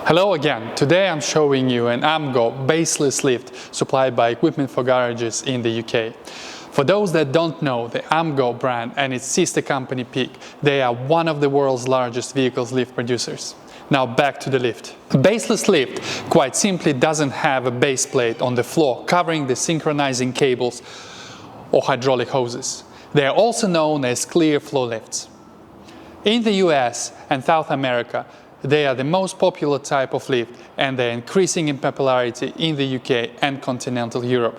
Hello again. Today I'm showing you an AMGO baseless lift supplied by Equipment for Garages in the UK. For those that don't know, the AMGO brand and its sister company Peak, they are one of the world's largest vehicles lift producers. Now back to the lift. A baseless lift quite simply doesn't have a base plate on the floor covering the synchronizing cables or hydraulic hoses. They are also known as clear flow lifts. In the US and South America, they are the most popular type of lift, and they're increasing in popularity in the UK and continental Europe.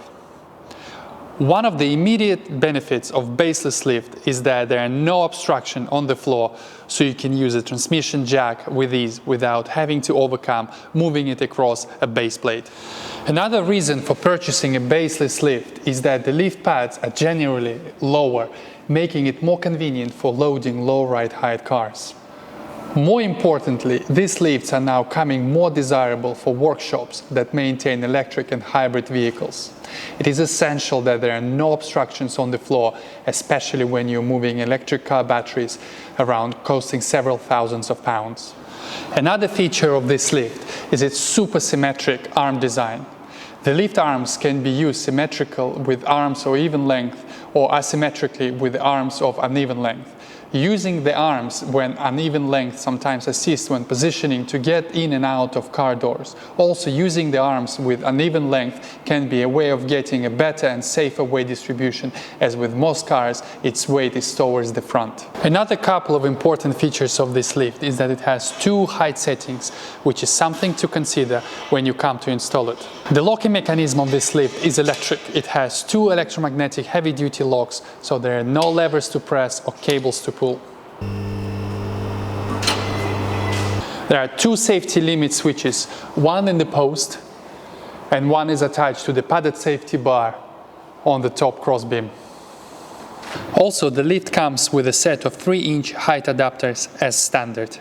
One of the immediate benefits of baseless lift is that there are no obstruction on the floor, so you can use a transmission jack with ease without having to overcome moving it across a base plate. Another reason for purchasing a baseless lift is that the lift pads are generally lower, making it more convenient for loading low ride height cars. More importantly, these lifts are now becoming more desirable for workshops that maintain electric and hybrid vehicles. It is essential that there are no obstructions on the floor, especially when you're moving electric car batteries around costing several thousands of pounds. Another feature of this lift is its Super-Symmetric Arm Design. The lift arms can be used symmetrical with arms of even length or asymmetrically with arms of uneven length. Using the arms when uneven length sometimes assists when positioning to get in and out of car doors. Also, using the arms with uneven length can be a way of getting a better and safer weight distribution, as with most cars, its weight is towards the front. Another couple of important features of this lift is that it has two height settings, which is something to consider when you come to install it. The locking mechanism of this lift is electric. It has two electromagnetic heavy-duty locks, so there are no levers to press or cables to pull. There are two safety limit switches, one in the post and one is attached to the padded safety bar on the top crossbeam. Also, the lift comes with a set of 3-inch height adapters as standard.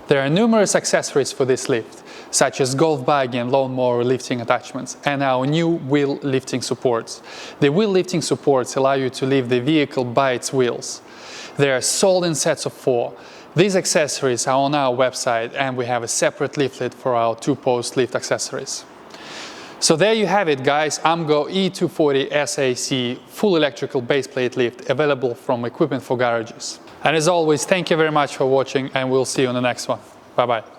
There are numerous accessories for this lift, such as golf buggy and lawnmower lifting attachments, and our new wheel lifting supports. The wheel lifting supports allow you to lift the vehicle by its wheels. They are sold in sets of 4. These accessories are on our website, and we have a separate leaflet for our 2-post lift accessories. So there you have it, guys. AMGO E240 SAC full electrical baseplate lift available from Equipment for Garages. And as always, thank you very much for watching, and we'll see you on the next one. Bye-bye.